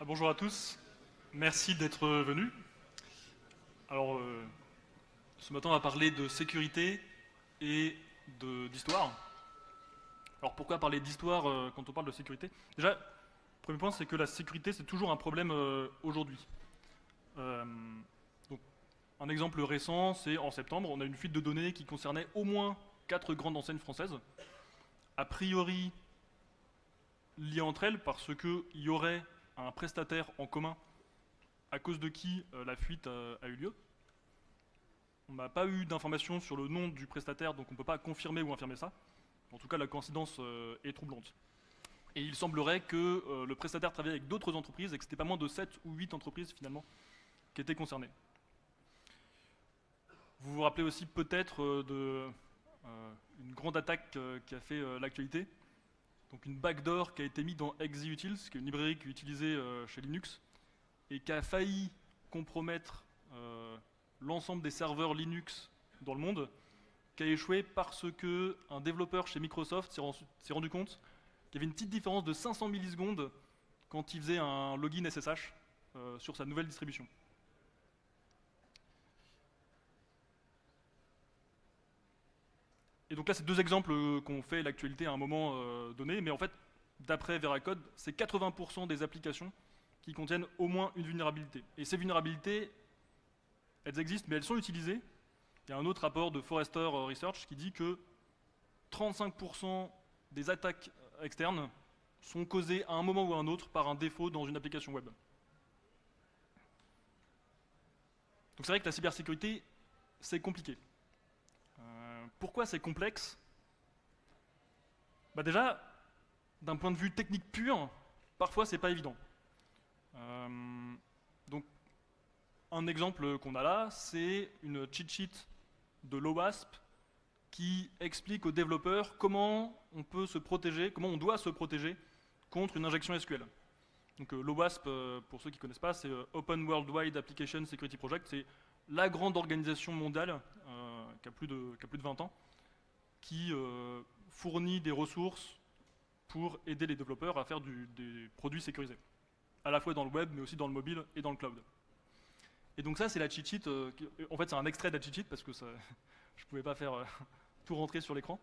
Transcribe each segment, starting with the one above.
Bonjour à tous, merci d'être venus. Alors, ce matin, on va parler de sécurité et d'histoire. Alors, pourquoi parler d'histoire quand on parle de sécurité? Déjà, le premier point, c'est que la sécurité, c'est toujours un problème aujourd'hui. Euh, donc, un exemple récent, c'est en septembre, on a une fuite de données qui concernait au moins 4 grandes enseignes françaises, a priori liées entre elles parce qu'il y aurait un prestataire en commun à cause de qui la fuite a eu lieu. On n'a pas eu d'informations sur le nom du prestataire, donc on ne peut pas confirmer ou infirmer ça. En tout cas, la coïncidence est troublante. Et il semblerait que le prestataire travaillait avec d'autres entreprises et que c'était pas moins de 7 ou 8 entreprises finalement qui étaient concernées. Vous vous rappelez aussi peut-être d'une grande attaque qui a fait l'actualité. Donc une backdoor qui a été mise dans XeUtils, qui est une librairie qui est utilisée chez Linux, et qui a failli compromettre l'ensemble des serveurs Linux dans le monde, qui a échoué parce que un développeur chez Microsoft s'est rendu compte qu'il y avait une petite différence de 500 millisecondes quand il faisait un login SSH sur sa nouvelle distribution. Et donc là, c'est deux exemples qu'ont fait l'actualité à un moment donné, mais en fait, d'après Veracode, c'est 80% des applications qui contiennent au moins une vulnérabilité. Et ces vulnérabilités, elles existent, mais elles sont utilisées. Il y a un autre rapport de Forrester Research qui dit que 35% des attaques externes sont causées à un moment ou à un autre par un défaut dans une application web. Donc c'est vrai que la cybersécurité, c'est compliqué. Pourquoi c'est complexe? Déjà, d'un point de vue technique pur, parfois c'est pas évident. Donc, un exemple qu'on a là, c'est une cheat sheet de l'OWASP qui explique aux développeurs comment on peut se protéger, comment on doit se protéger contre une injection SQL. Donc l'OWASP, pour ceux qui ne connaissent pas, c'est Open Worldwide Application Security Project. C'est la grande organisation mondiale qui a plus de 20 ans, qui fournit des ressources pour aider les développeurs à faire des produits sécurisés, à la fois dans le web, mais aussi dans le mobile et dans le cloud. Et donc ça, c'est la cheat sheet. En fait, c'est un extrait de la cheat sheet parce que ça, je ne pouvais pas faire tout rentrer sur l'écran.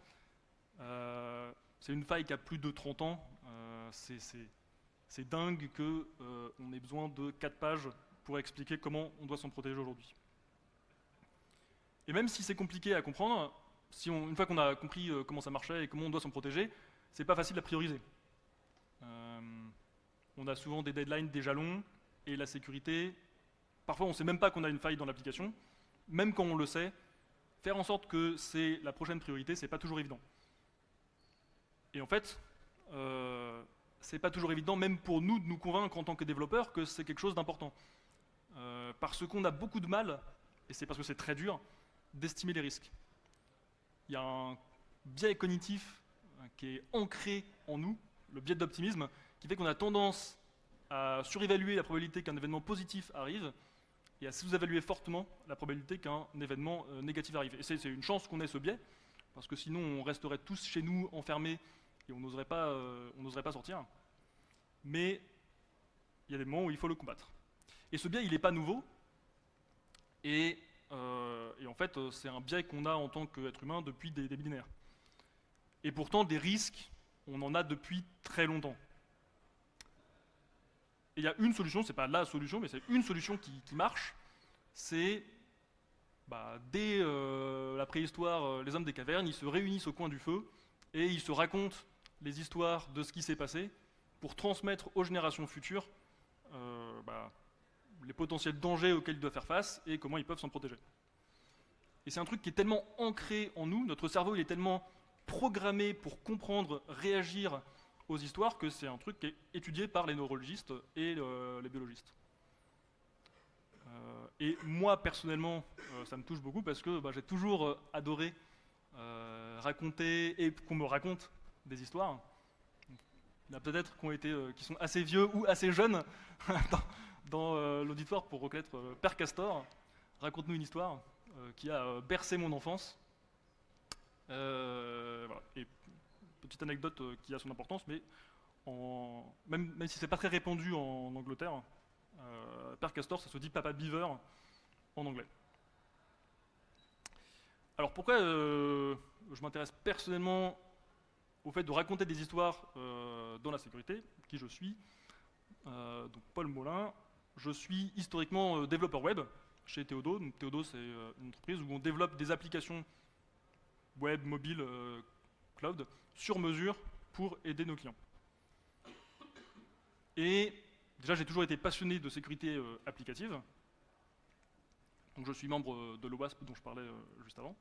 C'est une faille qui a plus de 30 ans. C'est dingue qu'on ait besoin de 4 pages pour expliquer comment on doit s'en protéger aujourd'hui. Et même si c'est compliqué à comprendre, une fois qu'on a compris comment ça marchait et comment on doit s'en protéger, c'est pas facile à prioriser. On a souvent des deadlines, des jalons, et la sécurité, parfois on ne sait même pas qu'on a une faille dans l'application, même quand on le sait, faire en sorte que c'est la prochaine priorité, c'est pas toujours évident. Et en fait, c'est pas toujours évident, même pour nous, de nous convaincre en tant que développeurs que c'est quelque chose d'important. Parce qu'on a beaucoup de mal, et c'est parce que c'est très dur, d'estimer les risques. Il y a un biais cognitif qui est ancré en nous, le biais d'optimisme, qui fait qu'on a tendance à surévaluer la probabilité qu'un événement positif arrive et à sous-évaluer fortement la probabilité qu'un événement négatif arrive. Et c'est une chance qu'on ait ce biais, parce que sinon on resterait tous chez nous enfermés et on n'oserait pas sortir. Mais il y a des moments où il faut le combattre. Et ce biais, il n'est pas nouveau, et en fait, c'est un biais qu'on a en tant qu'être humain depuis des millénaires. Et pourtant, des risques, on en a depuis très longtemps. Et il y a une solution, c'est pas la solution, mais c'est une solution qui marche, c'est dès la préhistoire, les hommes des cavernes, ils se réunissent au coin du feu et ils se racontent les histoires de ce qui s'est passé pour transmettre aux générations futures les potentiels dangers auxquels ils doivent faire face et comment ils peuvent s'en protéger. Et c'est un truc qui est tellement ancré en nous, notre cerveau il est tellement programmé pour comprendre, réagir aux histoires que c'est un truc qui est étudié par les neurologistes et les biologistes. Et moi personnellement, ça me touche beaucoup parce que j'ai toujours adoré raconter et qu'on me raconte des histoires. Il y en a peut-être qui sont assez vieux ou assez jeunes dans l'auditoire pour reconnaître Père Castor. Raconte-nous une histoire qui a bercé mon enfance. Voilà. Et petite anecdote qui a son importance, mais même si c'est pas très répandu en Angleterre, Père Castor, ça se dit Papa Beaver en anglais. Alors pourquoi je m'intéresse personnellement au fait de raconter des histoires dans la sécurité, qui je suis, donc Paul Molin, je suis historiquement développeur web chez Théodo. Donc Théodo, c'est une entreprise où on développe des applications web, mobile, cloud, sur mesure pour aider nos clients. Et déjà, j'ai toujours été passionné de sécurité applicative. Donc je suis membre de l'OWASP dont je parlais juste avant.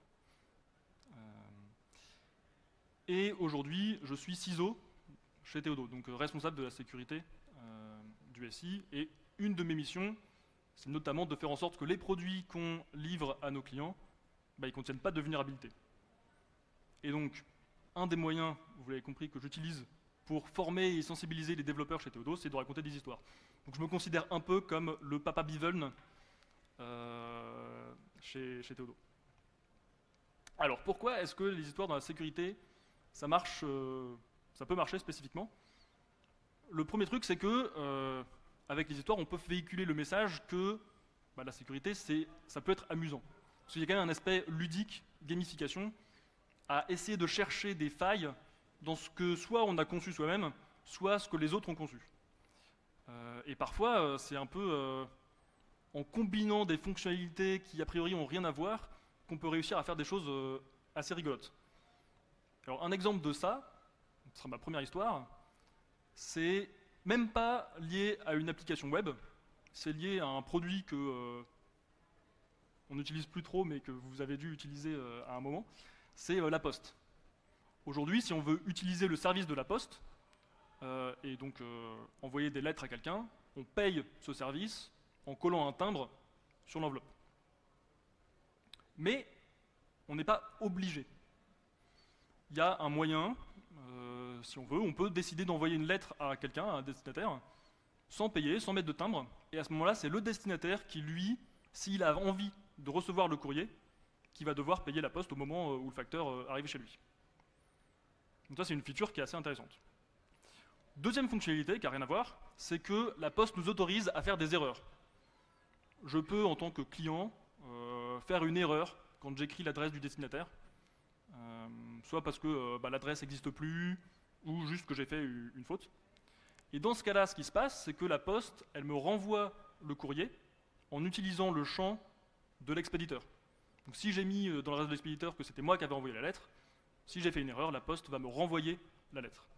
Et aujourd'hui, je suis CISO chez Théodo, donc responsable de la sécurité du SI. Et une de mes missions, c'est notamment de faire en sorte que les produits qu'on livre à nos clients, ils ne contiennent pas de vulnérabilité. Et donc, un des moyens, vous l'avez compris, que j'utilise pour former et sensibiliser les développeurs chez Théodo, c'est de raconter des histoires. Donc je me considère un peu comme le Papa Beaver chez Théodo. Alors pourquoi est-ce que les histoires dans la sécurité, ça marche, ça peut marcher spécifiquement? Le premier truc, c'est que avec les histoires, on peut véhiculer le message que la sécurité, ça peut être amusant. Parce qu'il y a quand même un aspect ludique, gamification, à essayer de chercher des failles dans ce que soit on a conçu soi-même, soit ce que les autres ont conçu. Et parfois, c'est un peu en combinant des fonctionnalités qui a priori n'ont rien à voir qu'on peut réussir à faire des choses assez rigolotes. Alors un exemple de ça, ce sera ma première histoire, c'est même pas lié à une application web, c'est lié à un produit que on n'utilise plus trop mais que vous avez dû utiliser à un moment, c'est la Poste. Aujourd'hui, si on veut utiliser le service de la Poste, et donc envoyer des lettres à quelqu'un, on paye ce service en collant un timbre sur l'enveloppe. Mais on n'est pas obligé. Il y a un moyen, si on veut, on peut décider d'envoyer une lettre à quelqu'un, à un destinataire, sans payer, sans mettre de timbre, et à ce moment-là, c'est le destinataire qui, lui, s'il a envie de recevoir le courrier, qui va devoir payer la Poste au moment où le facteur arrive chez lui. Donc ça, c'est une feature qui est assez intéressante. Deuxième fonctionnalité, qui n'a rien à voir, c'est que la Poste nous autorise à faire des erreurs. Je peux, en tant que client, faire une erreur quand j'écris l'adresse du destinataire, soit parce que l'adresse n'existe plus, ou juste que j'ai fait une faute. Et dans ce cas-là, ce qui se passe, c'est que la Poste, elle me renvoie le courrier en utilisant le champ de l'expéditeur. Donc si j'ai mis dans l'adresse de l'expéditeur que c'était moi qui avais envoyé la lettre, si j'ai fait une erreur, la Poste va me renvoyer la lettre.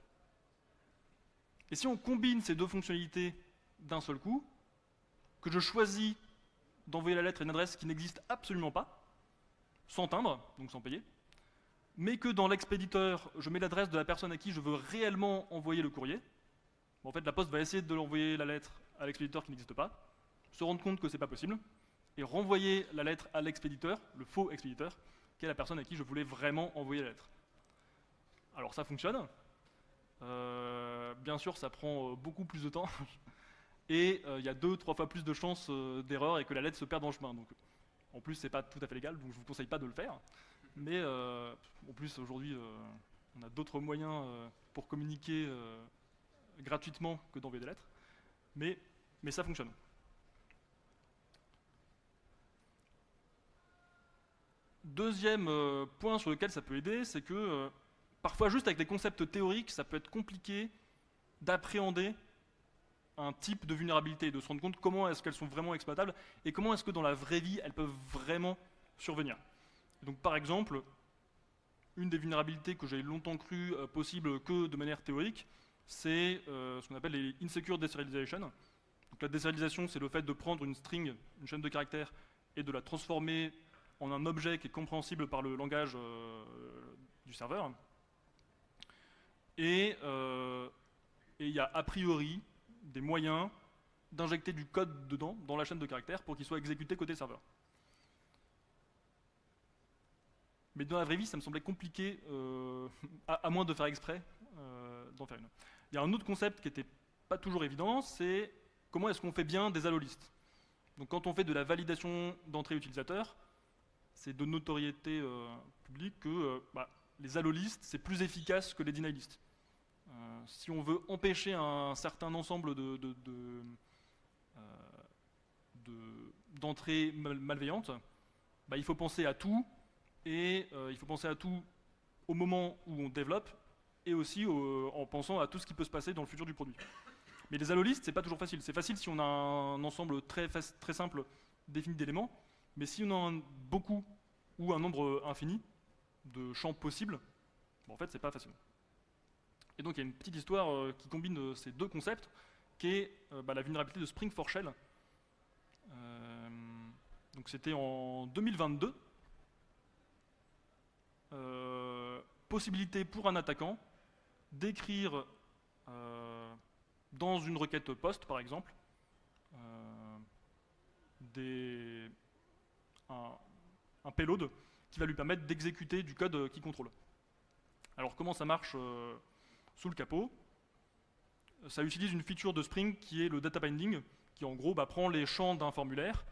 Et si on combine ces deux fonctionnalités d'un seul coup, que je choisis d'envoyer la lettre à une adresse qui n'existe absolument pas, sans timbre, donc sans payer, mais que dans l'expéditeur, je mets l'adresse de la personne à qui je veux réellement envoyer le courrier, en fait la Poste va essayer de l'envoyer la lettre à l'expéditeur qui n'existe pas, se rendre compte que c'est pas possible, et renvoyer la lettre à l'expéditeur, le faux expéditeur, qui est la personne à qui je voulais vraiment envoyer la lettre. Alors ça fonctionne. Bien sûr, ça prend beaucoup plus de temps. Et il y a 2-3 fois plus de chances d'erreur et que la lettre se perde dans le chemin. Donc, en plus, c'est pas tout à fait légal, donc je vous conseille pas de le faire. Mais en plus, aujourd'hui, on a d'autres moyens pour communiquer gratuitement que d'envoyer des lettres. Mais ça fonctionne. Deuxième point sur lequel ça peut aider, c'est que parfois, juste avec des concepts théoriques, ça peut être compliqué d'appréhender un type de vulnérabilité, de se rendre compte comment est-ce qu'elles sont vraiment exploitables et comment est-ce que dans la vraie vie, elles peuvent vraiment survenir. Donc par exemple, une des vulnérabilités que j'ai longtemps cru possible que de manière théorique, c'est ce qu'on appelle les insecure deserialization. Donc la déserialisation, c'est le fait de prendre une string, une chaîne de caractères, et de la transformer en un objet qui est compréhensible par le langage du serveur. Et il y a a priori des moyens d'injecter du code dedans, dans la chaîne de caractères, pour qu'il soit exécuté côté serveur. Mais dans la vraie vie, ça me semblait compliqué, à moins de faire exprès, d'en faire une. Il y a un autre concept qui n'était pas toujours évident, c'est comment est-ce qu'on fait bien des allolistes. Donc quand on fait de la validation d'entrée utilisateur, c'est de notoriété publique que les allolistes, c'est plus efficace que les denialistes. Si on veut empêcher un certain ensemble d'entrées malveillantes, bah, il faut penser à tout, et il faut penser à tout au moment où on développe, et aussi en pensant à tout ce qui peut se passer dans le futur du produit. Mais les allolistes, c'est pas toujours facile. C'est facile si on a un ensemble très simple défini d'éléments, mais si on en a beaucoup ou un nombre infini de champs possibles, bon, en fait, c'est pas facile. Et donc, il y a une petite histoire qui combine ces deux concepts, qui est la vulnérabilité de Spring4Shell. Donc, c'était en 2022. Possibilité pour un attaquant d'écrire dans une requête POST, par exemple, un payload qui va lui permettre d'exécuter du code qu'il contrôle. Alors comment ça marche sous le capot? Ça utilise une feature de Spring qui est le data binding, qui en gros prend les champs d'un formulaire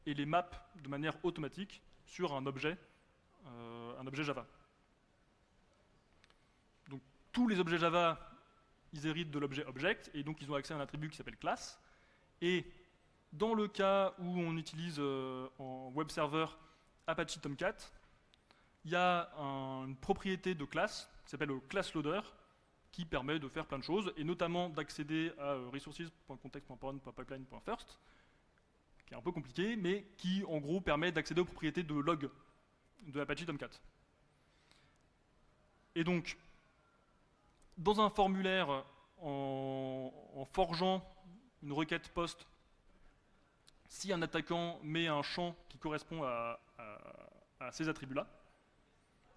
et les map de manière automatique sur un objet Java. Donc tous les objets Java, ils héritent de l'objet object, et donc ils ont accès à un attribut qui s'appelle class. Et dans le cas où on utilise en web server Apache Tomcat, il y a une propriété de classe qui s'appelle le class loader, qui permet de faire plein de choses, et notamment d'accéder à resources.context.parent.pipeline.first, qui est un peu compliqué, mais qui en gros permet d'accéder aux propriétés de log de Apache Tomcat. Et donc, dans un formulaire, en forgeant une requête POST, si un attaquant met un champ qui correspond à ces attributs-là,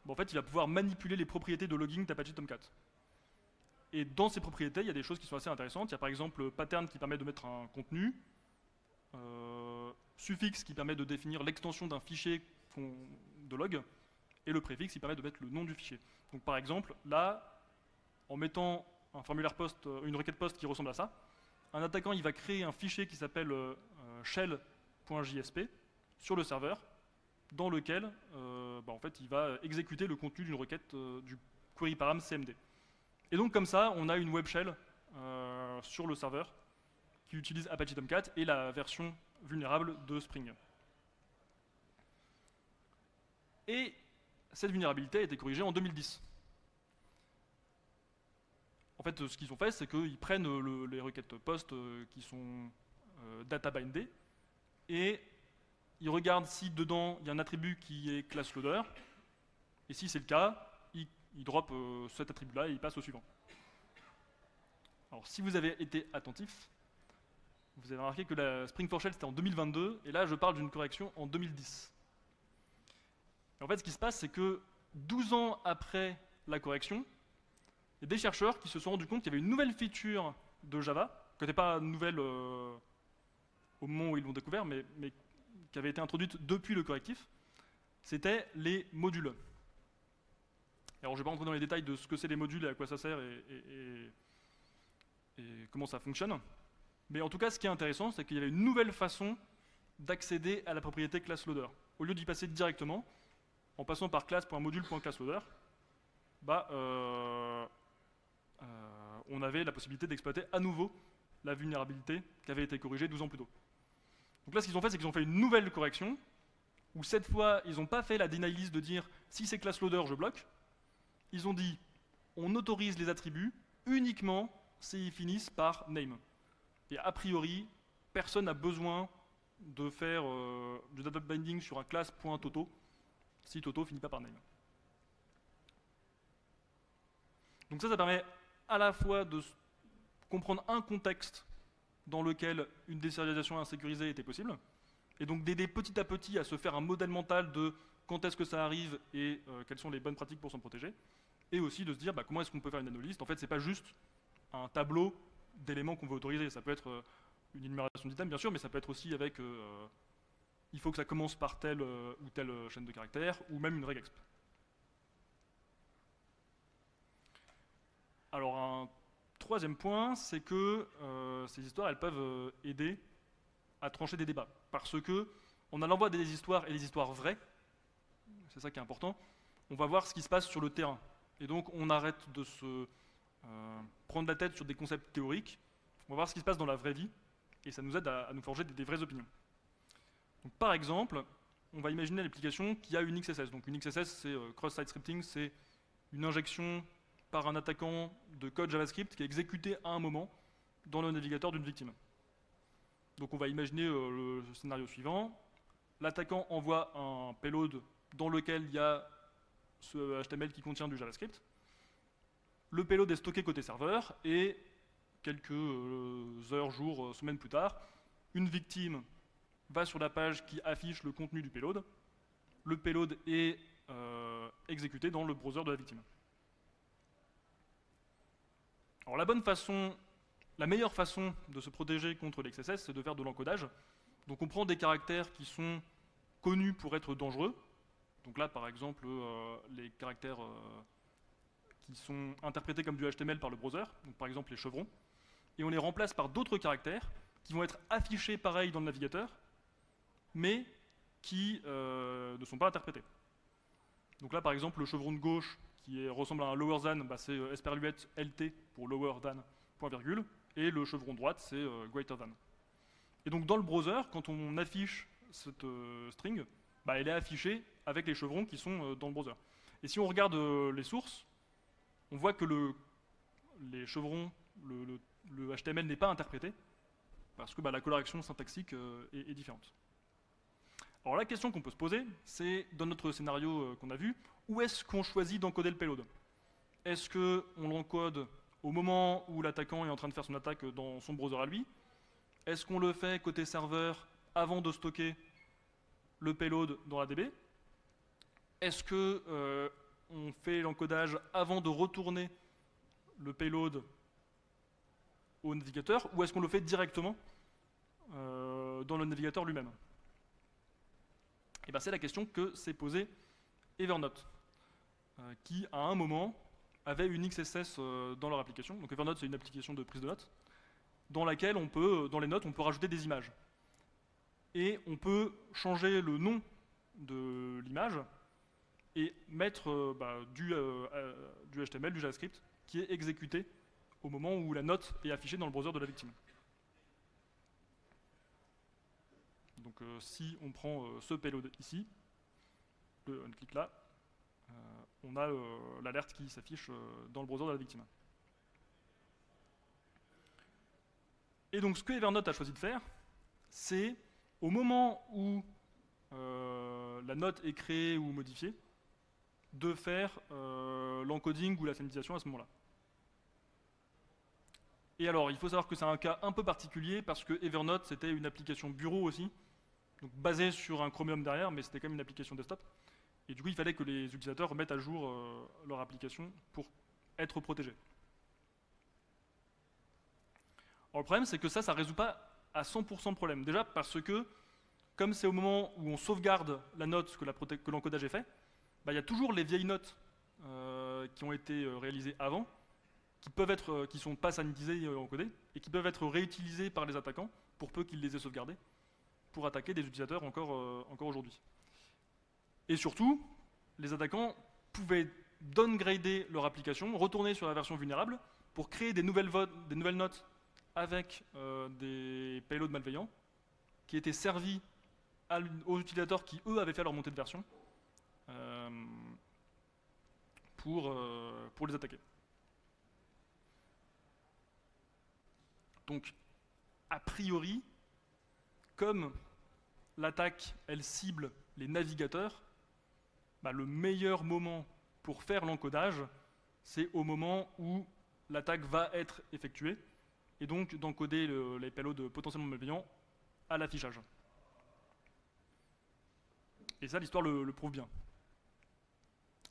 en fait, il va pouvoir manipuler les propriétés de logging d'Apache Tomcat. Et dans ces propriétés, il y a des choses qui sont assez intéressantes. Il y a par exemple le pattern qui permet de mettre un contenu, suffixe qui permet de définir l'extension d'un fichier de log, et le préfixe qui permet de mettre le nom du fichier. Donc par exemple, là, en mettant un formulaire POST, une requête POST qui ressemble à ça, un attaquant il va créer un fichier qui s'appelle shell.jsp sur le serveur, dans lequel en fait, il va exécuter le contenu d'une requête du query param CMD. Et donc comme ça, on a une web shell sur le serveur qui utilise Apache Tomcat et la version vulnérable de Spring. Et cette vulnérabilité a été corrigée en 2010. En fait, ce qu'ils ont fait, c'est qu'ils prennent les requêtes POST qui sont data bindées, et ils regardent si dedans il y a un attribut qui est class loader, et si c'est le cas, ils drop cet attribut-là et ils passent au suivant. Alors si vous avez été attentif, vous avez remarqué que la Spring4Shell c'était en 2022, et là je parle d'une correction en 2010. Et en fait, ce qui se passe, c'est que 12 ans après la correction, il y a des chercheurs qui se sont rendus compte qu'il y avait une nouvelle feature de Java, qui n'était pas nouvelle au moment où ils l'ont découvert, mais qui avait été introduite depuis le correctif, c'était les modules. Alors je ne vais pas rentrer dans les détails de ce que c'est les modules et à quoi ça sert et comment ça fonctionne, mais en tout cas ce qui est intéressant, c'est qu'il y avait une nouvelle façon d'accéder à la propriété classLoader. Au lieu d'y passer directement, en passant par class.module.classLoader, on avait la possibilité d'exploiter à nouveau la vulnérabilité qui avait été corrigée 12 ans plus tôt. Donc là, ce qu'ils ont fait, c'est qu'ils ont fait une nouvelle correction, où cette fois, ils n'ont pas fait la deny list de dire si c'est classLoader, je bloque. Ils ont dit on autorise les attributs uniquement s'ils finissent par name. Et a priori, personne n'a besoin de faire du data binding sur un class.toto si Toto finit pas par name. Donc ça permet à la fois de comprendre un contexte dans lequel une désérialisation insécurisée était possible, et donc d'aider petit à petit à se faire un modèle mental de quand est-ce que ça arrive et quelles sont les bonnes pratiques pour s'en protéger, et aussi de se dire comment est-ce qu'on peut faire une analyse. En fait, c'est pas juste un tableau d'éléments qu'on veut autoriser, ça peut être une énumération d'items bien sûr, mais ça peut être aussi avec il faut que ça commence par telle ou telle chaîne de caractères, ou même une regexp. Alors un troisième point, c'est que ces histoires, elles peuvent aider à trancher des débats. Parce que, en allant voir des histoires et des histoires vraies, c'est ça qui est important, on va voir ce qui se passe sur le terrain. Et donc on arrête de se prendre la tête sur des concepts théoriques, on va voir ce qui se passe dans la vraie vie, et ça nous aide à nous forger des vraies opinions. Donc, par exemple, on va imaginer l'application qui a une XSS. Donc une XSS, c'est cross-site scripting, c'est une injection par un attaquant de code JavaScript qui est exécuté à un moment dans le navigateur d'une victime. Donc on va imaginer le scénario suivant. L'attaquant envoie un payload dans lequel il y a ce HTML qui contient du JavaScript. Le payload est stocké côté serveur et quelques heures, jours, semaines plus tard, une victime va sur la page qui affiche le contenu du payload. Le payload est exécuté dans le browser de la victime. Alors la meilleure façon de se protéger contre l'XSS, c'est de faire de l'encodage. Donc on prend des caractères qui sont connus pour être dangereux. Donc là, par exemple, les caractères qui sont interprétés comme du HTML par le browser, donc par exemple les chevrons, et on les remplace par d'autres caractères qui vont être affichés pareil dans le navigateur, mais qui ne sont pas interprétés. Donc là, par exemple, le chevron de gauche qui ressemble à un lower than, bah, c'est esperluette LT pour lower than, point virgule, et le chevron de droite, c'est greater than. Et donc dans le browser, quand on affiche cette string, bah, elle est affichée avec les chevrons qui sont dans le browser. Et si on regarde les sources, on voit que les chevrons, le HTML n'est pas interprété, parce que bah, la coloration syntaxique est différente. Alors la question qu'on peut se poser, c'est, dans notre scénario qu'on a vu, où est-ce qu'on choisit d'encoder le payload? Est-ce qu'on l'encode au moment où l'attaquant est en train de faire son attaque dans son browser à lui? Est-ce qu'on le fait côté serveur avant de stocker le payload dans la DB? Est-ce qu'on fait l'encodage avant de retourner le payload au navigateur, ou est-ce qu'on le fait directement dans le navigateur lui-même? Et ben c'est la question que s'est posée Evernote, qui à un moment avait une XSS dans leur application. Donc Evernote, c'est une application de prise de notes, dans laquelle dans les notes, on peut rajouter des images. Et on peut changer le nom de l'image et mettre du HTML, du JavaScript, qui est exécuté au moment où la note est affichée dans le browser de la victime. Donc si on prend ce payload ici, on clique là, on a l'alerte qui s'affiche dans le browser de la victime. Et donc ce que Evernote a choisi de faire, c'est au moment où la note est créée ou modifiée, de faire l'encoding ou la sanitilisation à ce moment-là. Et alors, il faut savoir que c'est un cas un peu particulier parce que Evernote, c'était une application bureau aussi, donc basée sur un Chromium derrière, mais c'était quand même une application desktop. Et du coup, il fallait que les utilisateurs remettent à jour leur application pour être protégés. Alors, le problème, c'est que ça ne résout pas à 100% le problème. Déjà parce que, comme c'est au moment où on sauvegarde la note que l'encodage est fait, bah, il y a toujours les vieilles notes qui ont été réalisées avant, qui ne sont pas sanitisées et encodées, et qui peuvent être réutilisées par les attaquants, pour peu qu'ils les aient sauvegardées, pour attaquer des utilisateurs encore aujourd'hui. Et surtout, les attaquants pouvaient downgrader leur application, retourner sur la version vulnérable, pour créer des nouvelles notes avec des payloads malveillants, qui étaient servis aux utilisateurs qui, eux, avaient fait leur montée de version, pour les attaquer. Donc, a priori, comme l'attaque, elle cible les navigateurs, bah, le meilleur moment pour faire l'encodage, c'est au moment où l'attaque va être effectuée, et donc d'encoder les payloads potentiellement malveillants à l'affichage. Et ça, l'histoire le prouve bien.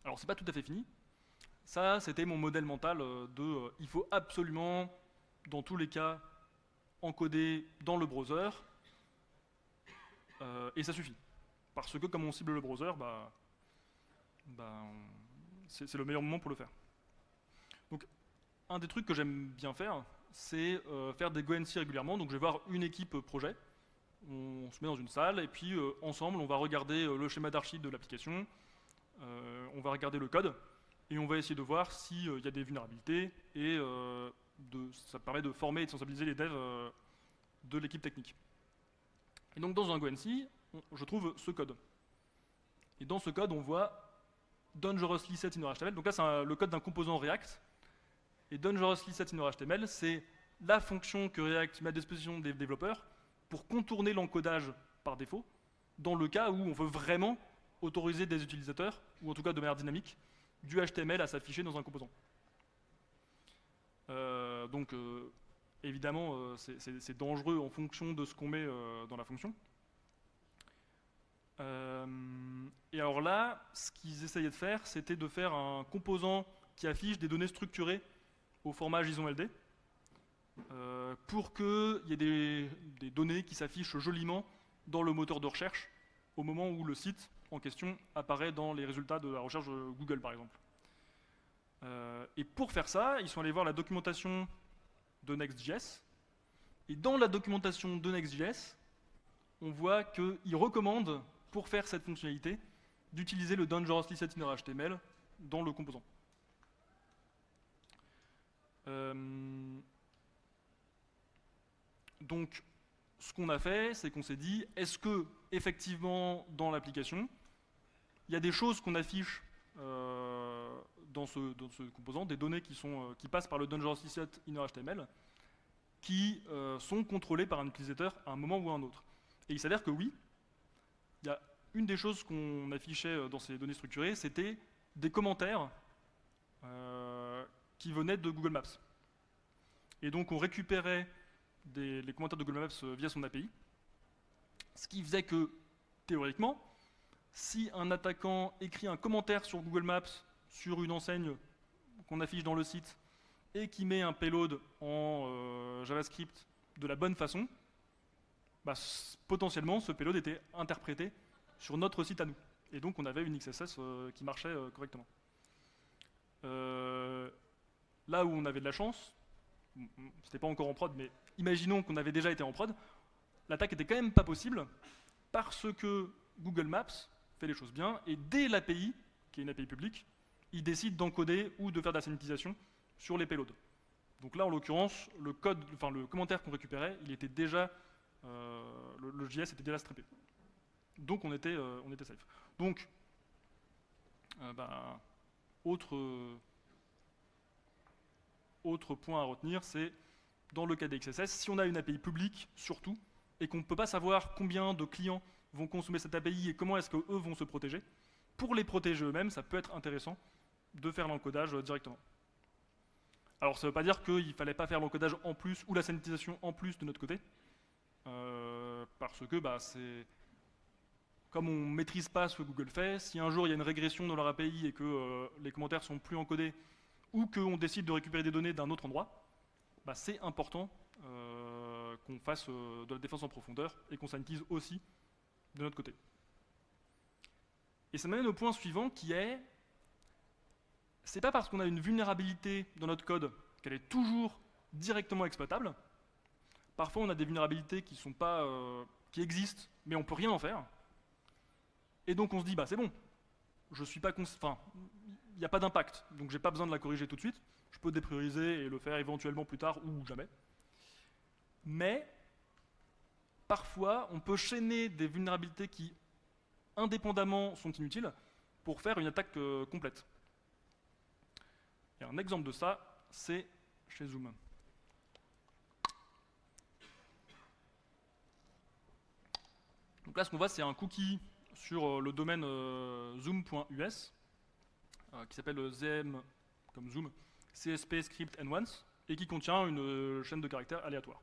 Alors, c'est pas tout à fait fini. Ça, c'était mon modèle mental il faut absolument, dans tous les cas, encoder dans le browser, et ça suffit. Parce que comme on cible le browser, c'est le meilleur moment pour le faire. Donc, un des trucs que j'aime bien faire, c'est faire des go-NC régulièrement. Donc, je vais voir une équipe projet. On se met dans une salle, et puis ensemble, on va regarder le schéma d'archi de l'application, on va regarder le code, et on va essayer de voir s'il y a des vulnérabilités, et ça permet de former et de sensibiliser les devs de l'équipe technique. Et donc dans un GoNC, je trouve ce code. Et dans ce code, on voit dangerously set in HTML. Donc là, c'est le code d'un composant React. Et dangerously set in HTML, c'est la fonction que React met à disposition des développeurs pour contourner l'encodage par défaut, dans le cas où on veut vraiment autoriser des utilisateurs, ou en tout cas de manière dynamique, du HTML à s'afficher dans un composant. Évidemment, c'est dangereux en fonction de ce qu'on met dans la fonction. Et alors là, ce qu'ils essayaient de faire, c'était de faire un composant qui affiche des données structurées au format JSON-LD, pour qu'il y ait des données qui s'affichent joliment dans le moteur de recherche au moment où le site en question apparaît dans les résultats de la recherche de Google, par exemple. Et pour faire ça, ils sont allés voir la documentation de Next.js. Et dans la documentation de Next.js, on voit qu'ils recommandent, pour faire cette fonctionnalité, d'utiliser le dangerously set in HTML dans le composant. Donc, ce qu'on a fait, c'est qu'on s'est dit, est-ce que, effectivement, dans l'application, il y a des choses qu'on affiche dans ce composant, des données qui passent par le dangerously set in HTML, qui sont contrôlées par un utilisateur à un moment ou à un autre. Et il s'avère que oui, il y a une des choses qu'on affichait dans ces données structurées, c'était des commentaires qui venaient de Google Maps. Et donc on récupérait les commentaires de Google Maps via son API, ce qui faisait que, théoriquement, si un attaquant écrit un commentaire sur Google Maps sur une enseigne qu'on affiche dans le site et qui met un payload en JavaScript de la bonne façon, bah, potentiellement ce payload était interprété sur notre site à nous. Et donc on avait une XSS qui marchait correctement. Là où on avait de la chance, c'était pas encore en prod, mais imaginons qu'on avait déjà été en prod, l'attaque était quand même pas possible parce que Google Maps fait les choses bien et dès l'API, qui est une API publique, il décide d'encoder ou de faire de la sanititisation sur les payloads. Donc là, en l'occurrence, le commentaire qu'on récupérait, il était déjà, le JS était déjà strippé. Donc on était safe. Donc, autre point à retenir, c'est dans le cas des XSS, si on a une API publique, surtout, et qu'on ne peut pas savoir combien de clients vont consommer cette API et comment est-ce qu'eux vont se protéger, pour les protéger eux-mêmes, ça peut être intéressant de faire l'encodage directement. Alors ça ne veut pas dire qu'il ne fallait pas faire l'encodage en plus ou la sanitisation en plus de notre côté, parce que c'est comme on ne maîtrise pas ce que Google fait, si un jour il y a une régression dans leur API et que les commentaires sont plus encodés ou qu'on décide de récupérer des données d'un autre endroit, c'est important qu'on fasse de la défense en profondeur et qu'on sanitise aussi de notre côté. Et ça m'amène au point suivant qui est, c'est pas parce qu'on a une vulnérabilité dans notre code qu'elle est toujours directement exploitable. Parfois on a des vulnérabilités qui sont pas, qui existent, mais on peut rien en faire. Et donc on se dit, c'est bon, je suis pas il n'y a pas d'impact, donc j'ai pas besoin de la corriger tout de suite. Je peux déprioriser et le faire éventuellement plus tard ou jamais. Mais parfois, on peut chaîner des vulnérabilités qui, indépendamment, sont inutiles pour faire une attaque complète. Et un exemple de ça, c'est chez Zoom. Donc là, ce qu'on voit, c'est un cookie sur le domaine zoom.us qui s'appelle ZM comme Zoom, CSP script and once, et qui contient une chaîne de caractères aléatoires.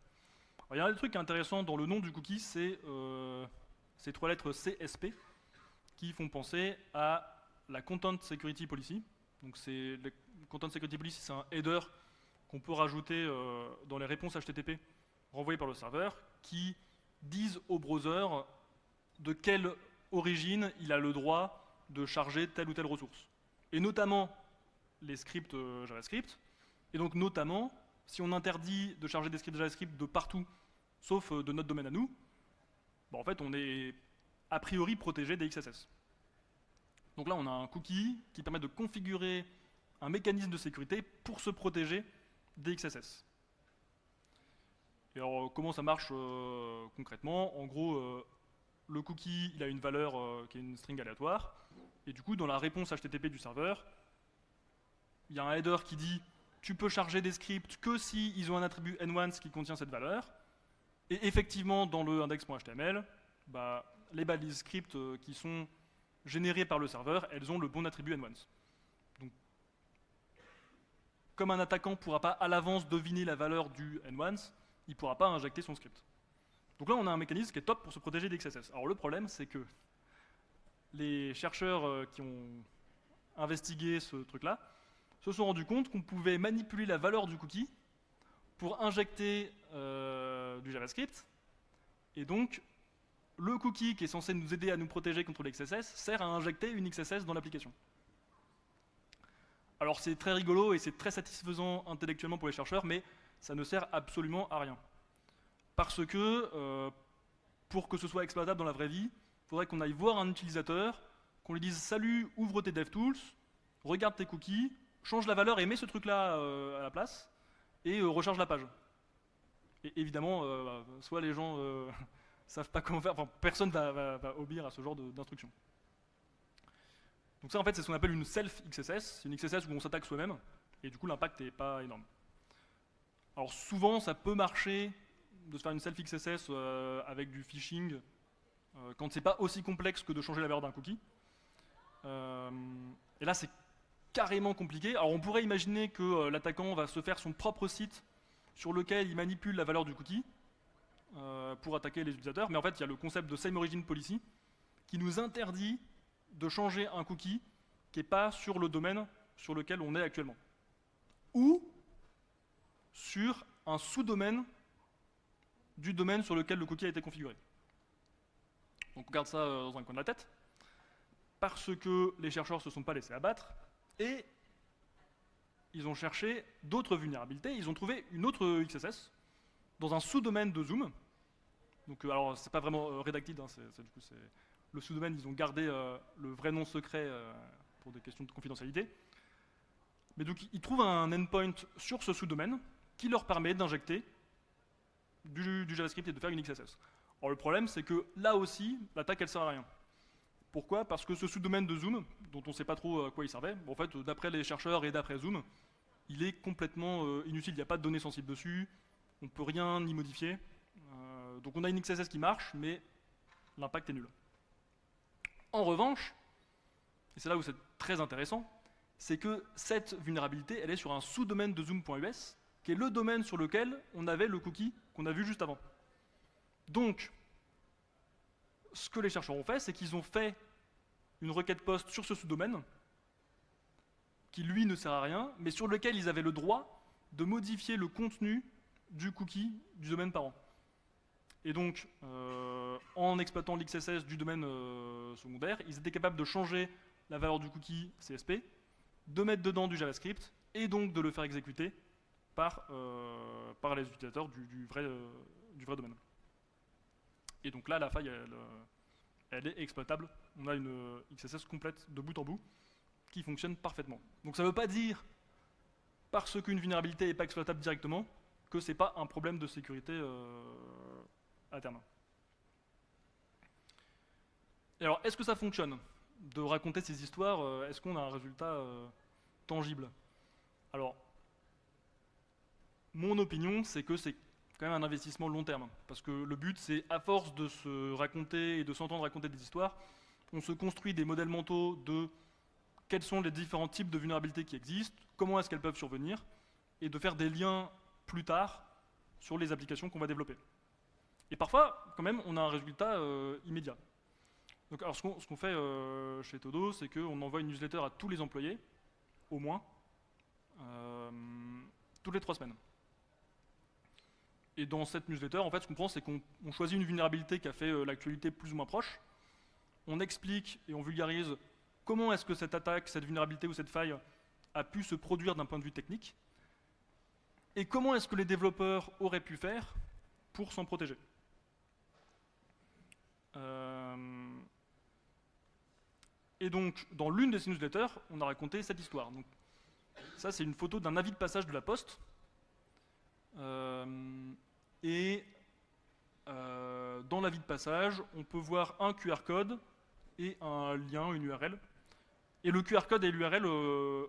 Alors, il y a un des trucs intéressants dans le nom du cookie, c'est ces trois lettres CSP qui font penser à la Content Security Policy. Donc le Content Security Policy, c'est un header qu'on peut rajouter dans les réponses HTTP renvoyées par le serveur qui disent au browser de quelle origine il a le droit de charger telle ou telle ressource. Et notamment les scripts JavaScript. Et donc notamment, si on interdit de charger des scripts JavaScript de partout, sauf de notre domaine à nous, en fait on est a priori protégé des XSS. Donc là on a un cookie qui permet de configurer un mécanisme de sécurité pour se protéger des XSS. Et alors, comment ça marche concrètement? En gros, le cookie, il a une valeur qui est une string aléatoire, et du coup, dans la réponse HTTP du serveur, il y a un header qui dit tu peux charger des scripts que si ils ont un attribut n1 qui contient cette valeur. Et effectivement, dans le index.html, les balises scripts qui sont générées par le serveur, elles ont le bon attribut n1. Donc, comme un attaquant ne pourra pas à l'avance deviner la valeur du n1, il ne pourra pas injecter son script. Donc là, on a un mécanisme qui est top pour se protéger des XSS. Alors le problème, c'est que les chercheurs qui ont investigué ce truc-là se sont rendus compte qu'on pouvait manipuler la valeur du cookie pour injecter du JavaScript. Et donc, le cookie qui est censé nous aider à nous protéger contre les XSS sert à injecter une XSS dans l'application. Alors c'est très rigolo et c'est très satisfaisant intellectuellement pour les chercheurs, mais ça ne sert absolument à rien. Parce que, pour que ce soit exploitable dans la vraie vie, il faudrait qu'on aille voir un utilisateur, qu'on lui dise « Salut, ouvre tes DevTools, regarde tes cookies, change la valeur et mets ce truc-là à la place, et recharge la page. » Et évidemment, soit les gens savent pas comment faire, enfin, personne va obéir à ce genre d'instructions. Donc ça, en fait, c'est ce qu'on appelle une self-XSS. C'est une XSS où on s'attaque soi-même, et du coup, l'impact n'est pas énorme. Alors souvent, ça peut marcher de se faire une self-XSS avec du phishing, quand c'est pas aussi complexe que de changer la valeur d'un cookie. Et là, c'est carrément compliqué. Alors on pourrait imaginer que l'attaquant va se faire son propre site sur lequel il manipule la valeur du cookie pour attaquer les utilisateurs, mais en fait, il y a le concept de Same Origin Policy qui nous interdit de changer un cookie qui n'est pas sur le domaine sur lequel on est actuellement. Ou sur un sous-domaine du domaine sur lequel le cookie a été configuré. Donc on garde ça dans un coin de la tête, parce que les chercheurs ne se sont pas laissés abattre, et ils ont cherché d'autres vulnérabilités. Ils ont trouvé une autre XSS dans un sous-domaine de Zoom. Donc, alors, c'est pas vraiment redacted, hein, du coup, c'est le sous-domaine, ils ont gardé le vrai nom secret pour des questions de confidentialité. Mais donc, ils trouvent un endpoint sur ce sous-domaine qui leur permet d'injecter du JavaScript et de faire une XSS. Alors, le problème, c'est que là aussi, l'attaque, elle sert à rien. Pourquoi? Parce que ce sous-domaine de Zoom, dont on ne sait pas trop à quoi il servait, en fait, d'après les chercheurs et d'après Zoom, il est complètement inutile. Il n'y a pas de données sensibles dessus, on ne peut rien y modifier. Donc on a une XSS qui marche, mais l'impact est nul. En revanche, et c'est là où c'est très intéressant, c'est que cette vulnérabilité, elle est sur un sous-domaine de Zoom.us, qui est le domaine sur lequel on avait le cookie qu'on a vu juste avant. Donc, ce que les chercheurs ont fait, c'est qu'ils ont fait une requête POST sur ce sous-domaine, qui lui ne sert à rien, mais sur lequel ils avaient le droit de modifier le contenu du cookie du domaine parent. Et donc, en exploitant l'XSS du domaine secondaire, ils étaient capables de changer la valeur du cookie CSP, de mettre dedans du JavaScript, et donc de le faire exécuter par les utilisateurs du vrai domaine. Et donc là, la faille, elle est exploitable. On a une XSS complète de bout en bout qui fonctionne parfaitement. Donc ça ne veut pas dire, parce qu'une vulnérabilité n'est pas exploitable directement, que ce n'est pas un problème de sécurité à terme. Et alors, est-ce que ça fonctionne de raconter ces histoires? Est-ce qu'on a un résultat tangible? Alors, mon opinion, c'est que c'est quand même un investissement long terme. Parce que le but, c'est à force de se raconter et de s'entendre raconter des histoires, on se construit des modèles mentaux de quels sont les différents types de vulnérabilités qui existent, comment est-ce qu'elles peuvent survenir, et de faire des liens plus tard sur les applications qu'on va développer. Et parfois, quand même, on a un résultat immédiat. Donc, alors, ce qu'on fait chez Todo, c'est qu'on envoie une newsletter à tous les employés, au moins, toutes les 3 semaines. Et dans cette newsletter, en fait, ce qu'on prend, c'est qu'on choisit une vulnérabilité qui a fait l'actualité plus ou moins proche, on explique et on vulgarise comment est-ce que cette attaque, cette vulnérabilité ou cette faille a pu se produire d'un point de vue technique, et comment est-ce que les développeurs auraient pu faire pour s'en protéger. Et donc, dans l'une de ces newsletters, on a raconté cette histoire. Donc, ça c'est une photo d'un avis de passage de la poste. Et dans l'avis de passage, on peut voir un QR code et un lien, une URL. Et le QR code et l'URL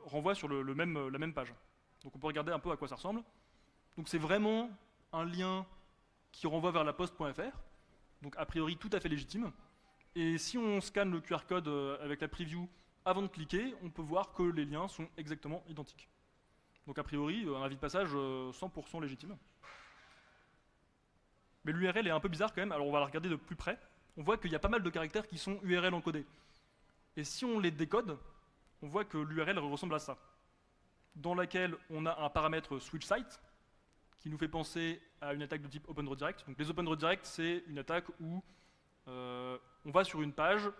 renvoient sur la même page. Donc on peut regarder un peu à quoi ça ressemble. Donc c'est vraiment un lien qui renvoie vers la poste.fr, donc a priori tout à fait légitime. Et si on scanne le QR code avec la preview avant de cliquer, on peut voir que les liens sont exactement identiques. Donc a priori, un avis de passage 100% légitime. Mais l'URL est un peu bizarre quand même, alors on va la regarder de plus près. On voit qu'il y a pas mal de caractères qui sont URL encodés. Et si on les décode, on voit que l'URL ressemble à ça, dans laquelle on a un paramètre switch site, qui nous fait penser à une attaque de type Open Redirect. Donc les Open Redirect, c'est une attaque où on va sur une page,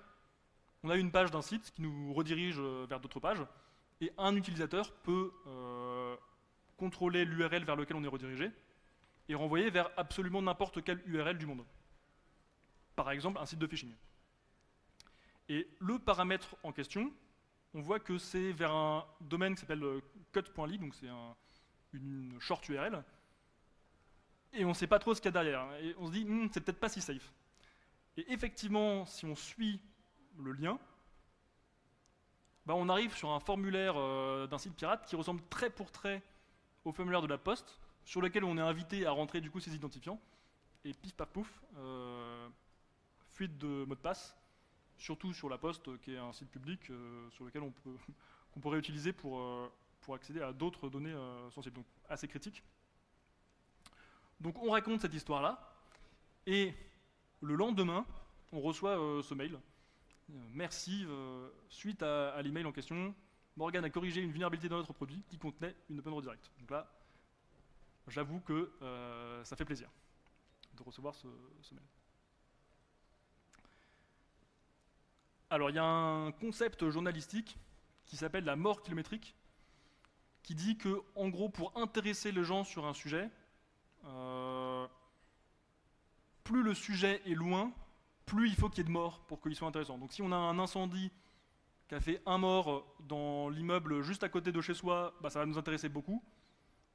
on a une page d'un site qui nous redirige vers d'autres pages, et un utilisateur peut contrôler l'URL vers lequel on est redirigé, et renvoyer vers absolument n'importe quelle URL du monde. Par exemple, un site de phishing. Et le paramètre en question, on voit que c'est vers un domaine qui s'appelle cut.ly, donc c'est une short URL, et on ne sait pas trop ce qu'il y a derrière. Et on se dit, c'est peut-être pas si safe. Et effectivement, si on suit le lien, bah on arrive sur un formulaire d'un site pirate qui ressemble trait pour trait au formulaire de la Poste, sur lequel on est invité à rentrer du coup ses identifiants. Et pif paf pouf, fuite de mot de passe, surtout sur la Poste, qui est un site public sur lequel qu'on pourrait utiliser pour accéder à d'autres données sensibles. Donc assez critique. Donc on raconte cette histoire-là, et le lendemain, on reçoit ce mail. Merci, suite à l'email en question, Morgan a corrigé une vulnérabilité dans notre produit qui contenait une Open Redirect. Donc là, j'avoue que ça fait plaisir de recevoir ce mail. Alors il y a un concept journalistique qui s'appelle la mort kilométrique, qui dit que, en gros, pour intéresser les gens sur un sujet, plus le sujet est loin, plus il faut qu'il y ait de morts pour qu'il soit intéressant. Donc si on a un incendie qui a fait un mort dans l'immeuble juste à côté de chez soi, bah, ça va nous intéresser beaucoup.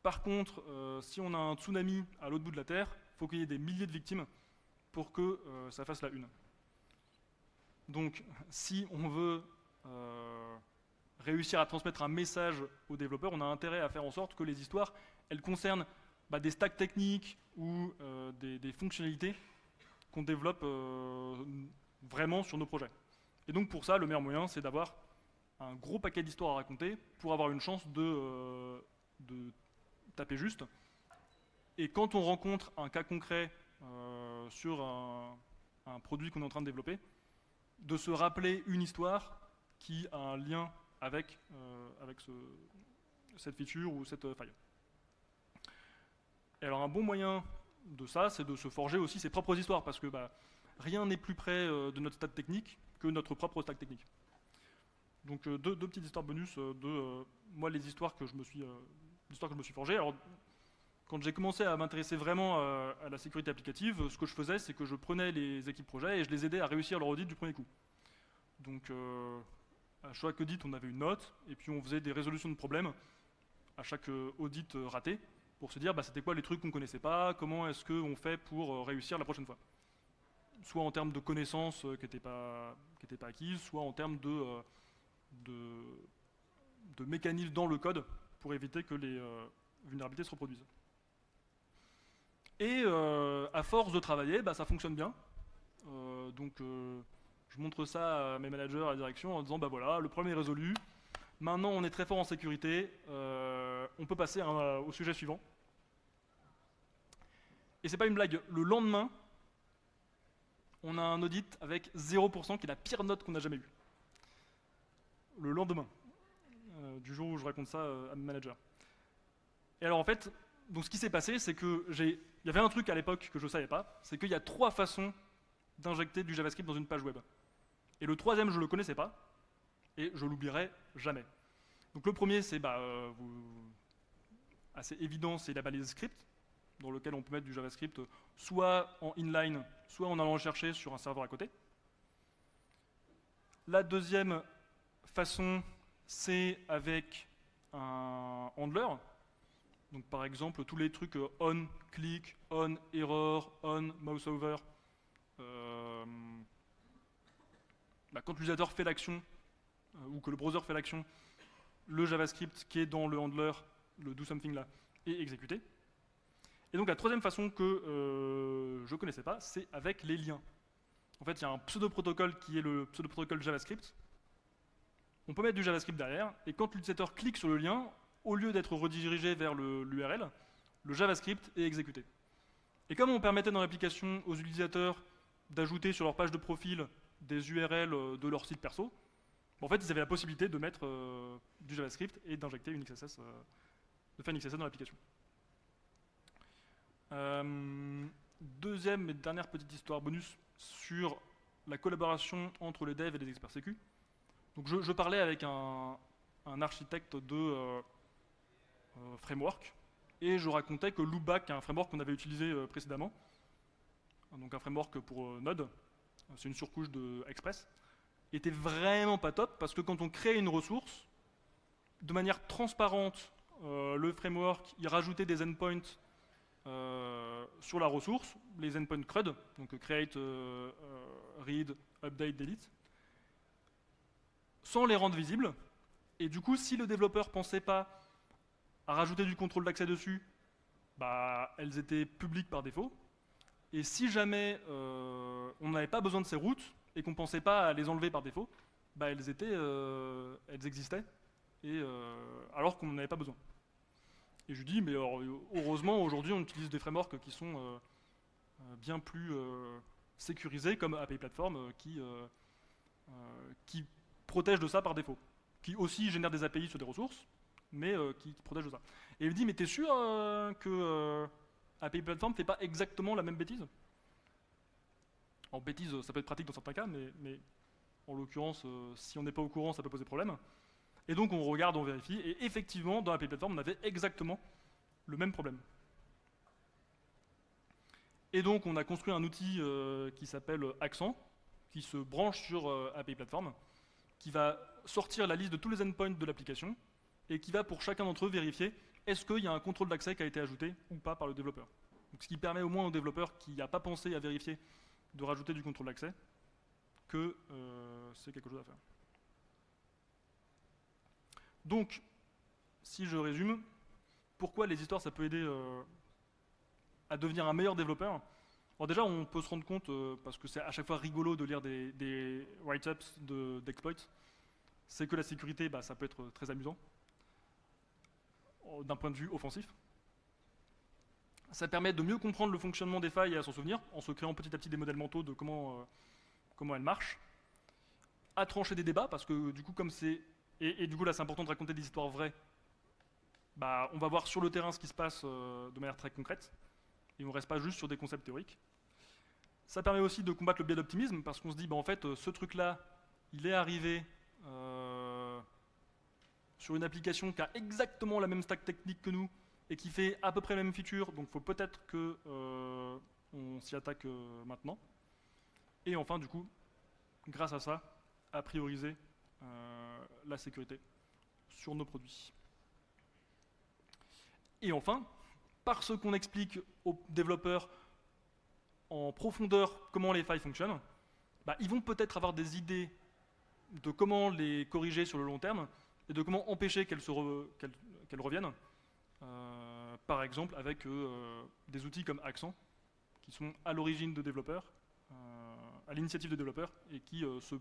Par contre, si on a un tsunami à l'autre bout de la Terre, il faut qu'il y ait des milliers de victimes pour que ça fasse la une. Donc si on veut réussir à transmettre un message aux développeurs, on a intérêt à faire en sorte que les histoires, elles concernent des stacks techniques ou des fonctionnalités qu'on développe vraiment sur nos projets. Et donc pour ça, le meilleur moyen, c'est d'avoir un gros paquet d'histoires à raconter pour avoir une chance de taper juste. Et quand on rencontre un cas concret sur un produit qu'on est en train de développer, de se rappeler une histoire qui a un lien avec cette feature ou cette faille. Et alors un bon moyen de ça, c'est de se forger aussi ses propres histoires, parce que rien n'est plus près de notre stack technique que notre propre stack technique. Donc deux petites histoires bonus de moi, les histoires que je me suis forgées. Alors quand j'ai commencé à m'intéresser vraiment à la sécurité applicative, ce que je faisais, c'est que je prenais les équipes projets et je les aidais à réussir leur audit du premier coup. Donc à chaque audit, on avait une note, et puis on faisait des résolutions de problèmes à chaque audit raté, pour se dire c'était quoi les trucs qu'on ne connaissait pas, comment est-ce qu'on fait pour réussir la prochaine fois. Soit en termes de connaissances qui n'étaient pas acquises, soit en termes de mécanismes dans le code pour éviter que les vulnérabilités se reproduisent. Et à force de travailler, ça fonctionne bien. Donc je montre ça à mes managers, à la direction, en disant voilà, le problème est résolu. Maintenant, on est très fort en sécurité. On peut passer au sujet suivant. Et c'est pas une blague. Le lendemain, on a un audit avec 0%, qui est la pire note qu'on a jamais eue. Le lendemain, du jour où je raconte ça à mes managers. Et alors en fait, donc ce qui s'est passé, c'est que il y avait un truc à l'époque que je ne savais pas, c'est qu'il y a 3 façons d'injecter du JavaScript dans une page web. Et le troisième, je ne le connaissais pas, et je l'oublierai jamais. Donc le premier, c'est assez évident, c'est la balise script, dans lequel on peut mettre du JavaScript soit en inline, soit en allant le chercher sur un serveur à côté. La deuxième façon, c'est avec un handler. Donc par exemple tous les trucs on, click, on, error, on, mouse over. Quand l'utilisateur fait l'action, ou que le browser fait l'action, le JavaScript qui est dans le handler, le doSomething là, est exécuté. Et donc la troisième façon que je ne connaissais pas, c'est avec les liens. En fait, il y a un pseudo-protocole qui est le pseudo-protocole JavaScript. On peut mettre du JavaScript derrière, et quand l'utilisateur clique sur le lien, au lieu d'être redirigé vers l'URL, le JavaScript est exécuté. Et comme on permettait dans l'application aux utilisateurs d'ajouter sur leur page de profil des URL de leur site perso, en fait, ils avaient la possibilité de mettre du JavaScript et d'injecter une XSS, de faire une XSS dans l'application. Deuxième et dernière petite histoire bonus sur la collaboration entre les devs et les experts sécu. Donc je parlais avec un architecte de framework et je racontais que Loopback, un framework qu'on avait utilisé précédemment, donc un framework pour Node, c'est une surcouche de Express, était vraiment pas top parce que quand on crée une ressource, de manière transparente, le framework il rajoutait des endpoints sur la ressource, les endpoints CRUD, donc create, read, update, delete, sans les rendre visibles. Et du coup, si le développeur pensait pas à rajouter du contrôle d'accès dessus, elles étaient publiques par défaut. Et si jamais on n'avait pas besoin de ces routes et qu'on pensait pas à les enlever par défaut, elles existaient, et, alors qu'on n'en avait pas besoin. Et je lui dis, mais heureusement, aujourd'hui, on utilise des frameworks qui sont bien plus sécurisés, comme API Platform, qui protègent de ça par défaut, qui aussi génèrent des API sur des ressources, mais qui protègent de ça. Et il me dit, mais t'es sûr que API Platform ne fait pas exactement la même bêtise? En bêtise, ça peut être pratique dans certains cas, mais en l'occurrence, si on n'est pas au courant, ça peut poser problème. Et donc on regarde, on vérifie, et effectivement, dans API Platform, on avait exactement le même problème. Et donc on a construit un outil qui s'appelle Accent, qui se branche sur API Platform, qui va sortir la liste de tous les endpoints de l'application, et qui va pour chacun d'entre eux vérifier est-ce qu'il y a un contrôle d'accès qui a été ajouté ou pas par le développeur. Donc, ce qui permet au moins au développeur qui n'a pas pensé à vérifier de rajouter du contrôle d'accès que c'est quelque chose à faire. Donc, si je résume, pourquoi les histoires ça peut aider à devenir un meilleur développeur? Alors déjà, on peut se rendre compte, parce que c'est à chaque fois rigolo de lire des write-ups d'exploits, c'est que la sécurité, ça peut être très amusant, d'un point de vue offensif. Ça permet de mieux comprendre le fonctionnement des failles et à s'en souvenir, en se créant petit à petit des modèles mentaux de comment elles marchent. À trancher des débats, parce que du coup, comme c'est... Et du coup, là, c'est important de raconter des histoires vraies. On va voir sur le terrain ce qui se passe de manière très concrète, et on ne reste pas juste sur des concepts théoriques. Ça permet aussi de combattre le biais d'optimisme, parce qu'on se dit, en fait, ce truc-là, il est arrivé sur une application qui a exactement la même stack technique que nous, et qui fait à peu près la même feature, donc il faut peut-être qu'on s'y attaque maintenant. Et enfin, du coup, grâce à ça, à prioriser la sécurité sur nos produits. Et enfin, parce qu'on explique aux développeurs en profondeur comment les failles fonctionnent, ils vont peut-être avoir des idées de comment les corriger sur le long terme et de comment empêcher qu'elles reviennent. Par exemple avec des outils comme Accent, qui sont à l'origine de développeurs, à l'initiative de développeurs, et qui se